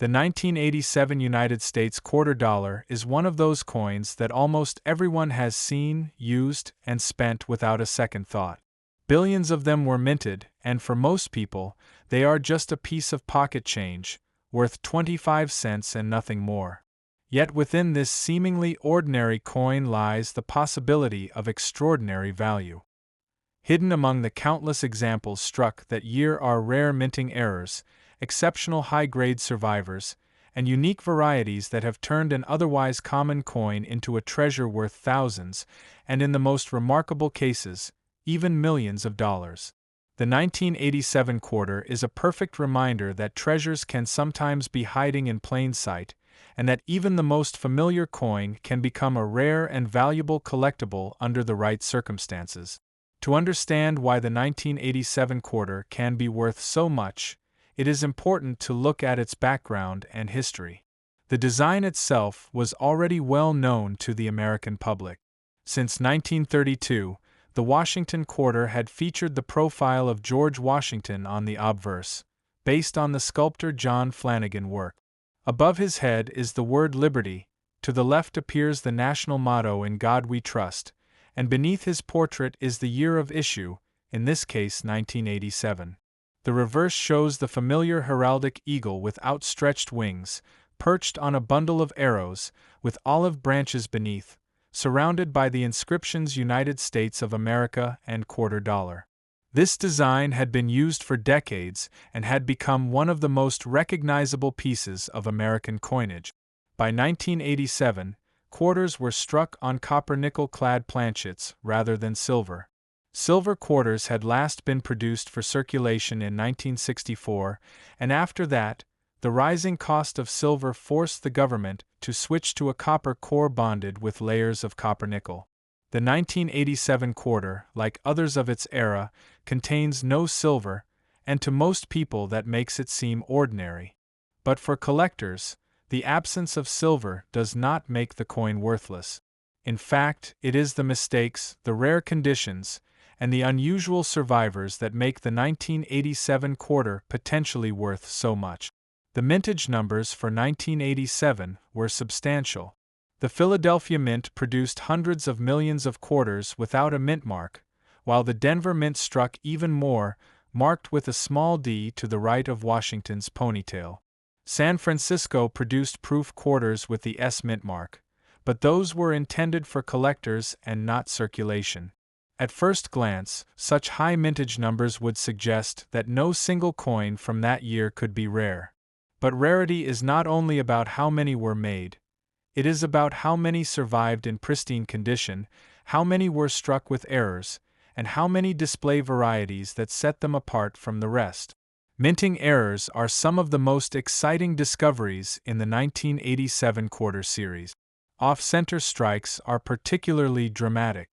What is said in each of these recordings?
The 1987 United States quarter dollar is one of those coins that almost everyone has seen, used, and spent without a second thought. Billions of them were minted, and for most people, they are just a piece of pocket change, worth 25 cents and nothing more. Yet within this seemingly ordinary coin lies the possibility of extraordinary value. Hidden among the countless examples struck that year are rare minting errors, exceptional high-grade survivors, and unique varieties that have turned an otherwise common coin into a treasure worth thousands, and in the most remarkable cases, even millions of dollars. The 1987 quarter is a perfect reminder that treasures can sometimes be hiding in plain sight, and that even the most familiar coin can become a rare and valuable collectible under the right circumstances. To understand why the 1987 quarter can be worth so much, it is important to look at its background and history. The design itself was already well known to the American public. Since 1932, the Washington quarter had featured the profile of George Washington on the obverse, based on the sculptor John Flanagan work. Above his head is the word Liberty, to the left appears the national motto In God We Trust, and beneath his portrait is the year of issue, in this case 1987. The reverse shows the familiar heraldic eagle with outstretched wings, perched on a bundle of arrows, with olive branches beneath, surrounded by the inscriptions United States of America and quarter dollar. This design had been used for decades and had become one of the most recognizable pieces of American coinage. By 1987, quarters were struck on copper nickel-clad planchets rather than silver. Silver quarters had last been produced for circulation in 1964, and after that, the rising cost of silver forced the government to switch to a copper core bonded with layers of copper nickel. The 1987 quarter, like others of its era, contains no silver, and to most people that makes it seem ordinary. But for collectors, the absence of silver does not make the coin worthless. In fact, it is the mistakes, the rare conditions, and the unusual survivors that make the 1987 quarter potentially worth so much. The mintage numbers for 1987 were substantial. The Philadelphia Mint produced hundreds of millions of quarters without a mint mark, while the Denver Mint struck even more, marked with a small d to the right of Washington's ponytail. San Francisco produced proof quarters with the S mint mark, but those were intended for collectors and not circulation. At first glance, such high mintage numbers would suggest that no single coin from that year could be rare. But rarity is not only about how many were made. It is about how many survived in pristine condition, how many were struck with errors, and how many display varieties that set them apart from the rest. Minting errors are some of the most exciting discoveries in the 1987 quarter series. Off-center strikes are particularly dramatic.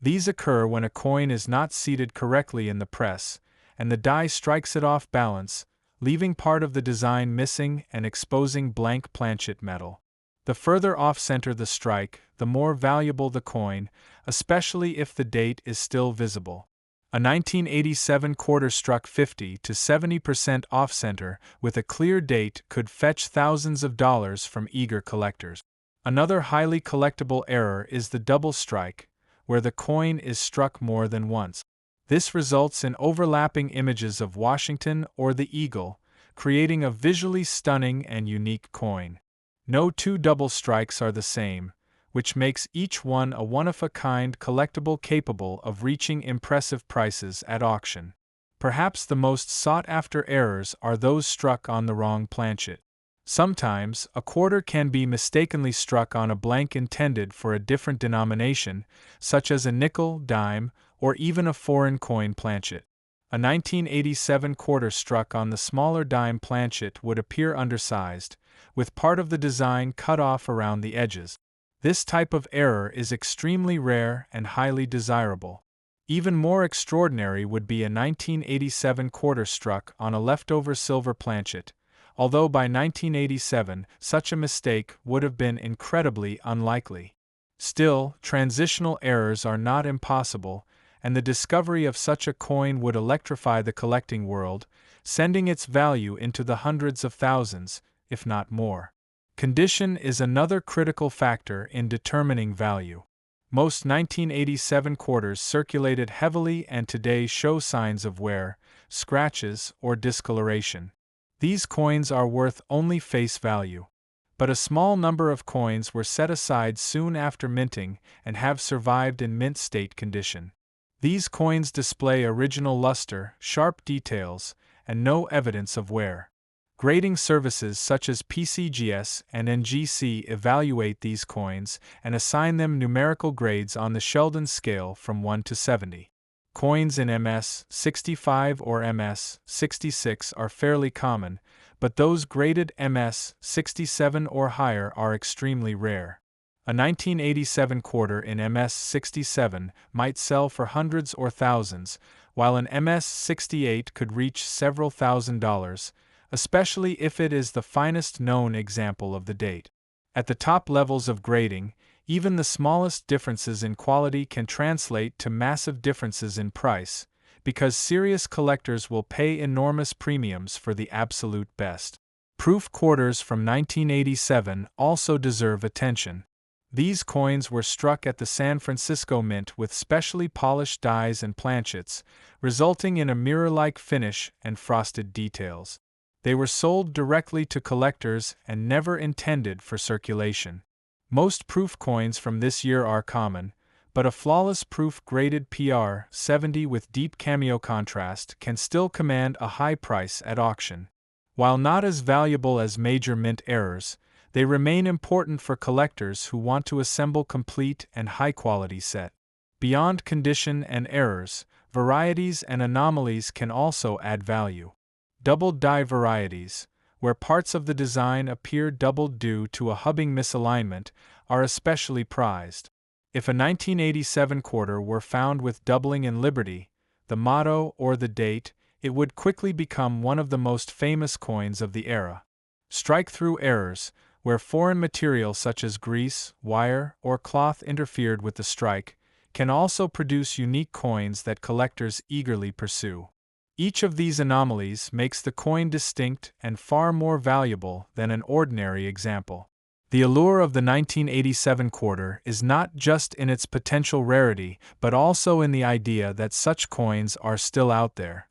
These occur when a coin is not seated correctly in the press, and the die strikes it off balance, leaving part of the design missing and exposing blank planchet metal. The further off-center the strike, the more valuable the coin, especially if the date is still visible. A 1987 quarter struck 50 to 70% off-center with a clear date could fetch thousands of dollars from eager collectors. Another highly collectible error is the double strike, where the coin is struck more than once. This results in overlapping images of Washington or the eagle, creating a visually stunning and unique coin. No two double strikes are the same, which makes each one a one-of-a-kind collectible capable of reaching impressive prices at auction. Perhaps the most sought-after errors are those struck on the wrong planchet. Sometimes, a quarter can be mistakenly struck on a blank intended for a different denomination, such as a nickel, dime, or even a foreign coin planchet. A 1987 quarter struck on the smaller dime planchet would appear undersized, with part of the design cut off around the edges. This type of error is extremely rare and highly desirable. Even more extraordinary would be a 1987 quarter struck on a leftover silver planchet, although by 1987 such a mistake would have been incredibly unlikely. Still, transitional errors are not impossible, and the discovery of such a coin would electrify the collecting world, sending its value into the hundreds of thousands, if not more. Condition is another critical factor in determining value. Most 1987 quarters circulated heavily and today show signs of wear, scratches, or discoloration. These coins are worth only face value. But a small number of coins were set aside soon after minting and have survived in mint state condition. These coins display original luster, sharp details, and no evidence of wear. Grading services such as PCGS and NGC evaluate these coins and assign them numerical grades on the Sheldon scale from 1 to 70. Coins in MS 65 or MS 66 are fairly common, but those graded MS 67 or higher are extremely rare. A 1987 quarter in MS 67 might sell for hundreds or thousands, while an MS 68 could reach several $1,000s, especially if it is the finest known example of the date. At the top levels of grading, even the smallest differences in quality can translate to massive differences in price, because serious collectors will pay enormous premiums for the absolute best. Proof quarters from 1987 also deserve attention. These coins were struck at the San Francisco Mint with specially polished dies and planchets, resulting in a mirror-like finish and frosted details. They were sold directly to collectors and never intended for circulation. Most proof coins from this year are common, but a flawless proof graded PR 70 with deep cameo contrast can still command a high price at auction. While not as valuable as major mint errors, they remain important for collectors who want to assemble complete and high-quality set. Beyond condition and errors, varieties and anomalies can also add value. Doubled die varieties, where parts of the design appear doubled due to a hubbing misalignment, are especially prized. If a 1987 quarter were found with doubling in Liberty, the motto or the date, it would quickly become one of the most famous coins of the era. Strike-through errors, where foreign material such as grease, wire, or cloth interfered with the strike, can also produce unique coins that collectors eagerly pursue. Each of these anomalies makes the coin distinct and far more valuable than an ordinary example. The allure of the 1987 quarter is not just in its potential rarity, but also in the idea that such coins are still out there.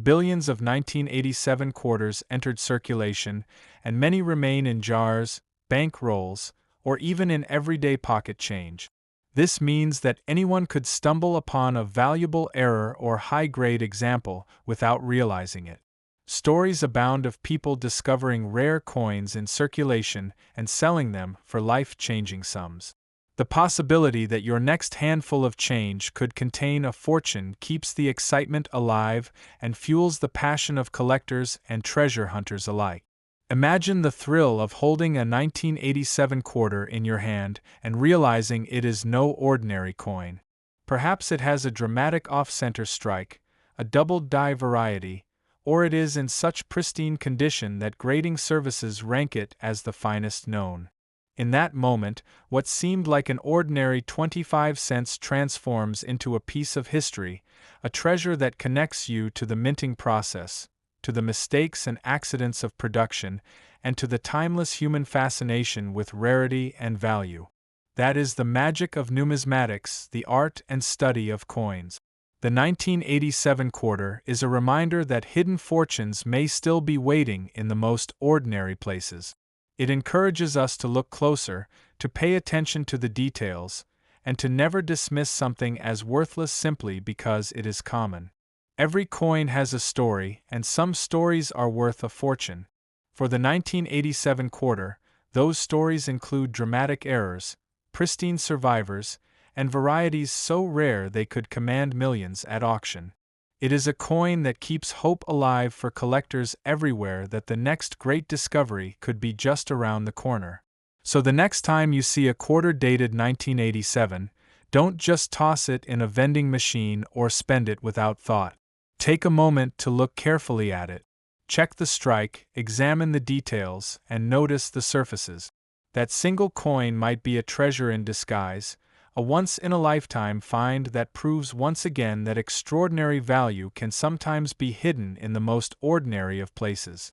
Billions of 1987 quarters entered circulation, and many remain in jars, bank rolls, or even in everyday pocket change. This means that anyone could stumble upon a valuable error or high-grade example without realizing it. Stories abound of people discovering rare coins in circulation and selling them for life-changing sums. The possibility that your next handful of change could contain a fortune keeps the excitement alive and fuels the passion of collectors and treasure hunters alike. Imagine the thrill of holding a 1987 quarter in your hand and realizing it is no ordinary coin. Perhaps it has a dramatic off-center strike, a doubled die variety, or it is in such pristine condition that grading services rank it as the finest known. In that moment, what seemed like an ordinary 25 cents transforms into a piece of history, a treasure that connects you to the minting process, to the mistakes and accidents of production, and to the timeless human fascination with rarity and value. That is the magic of numismatics, the art and study of coins. The 1987 quarter is a reminder that hidden fortunes may still be waiting in the most ordinary places. It encourages us to look closer, to pay attention to the details, and to never dismiss something as worthless simply because it is common. Every coin has a story, and some stories are worth a fortune. For the 1987 quarter, those stories include dramatic errors, pristine survivors, and varieties so rare they could command millions at auction. It is a coin that keeps hope alive for collectors everywhere that the next great discovery could be just around the corner. So the next time you see a quarter dated 1987, don't just toss it in a vending machine or spend it without thought. Take a moment to look carefully at it. Check the strike, examine the details, and notice the surfaces. That single coin might be a treasure in disguise, a once-in-a-lifetime find that proves once again that extraordinary value can sometimes be hidden in the most ordinary of places.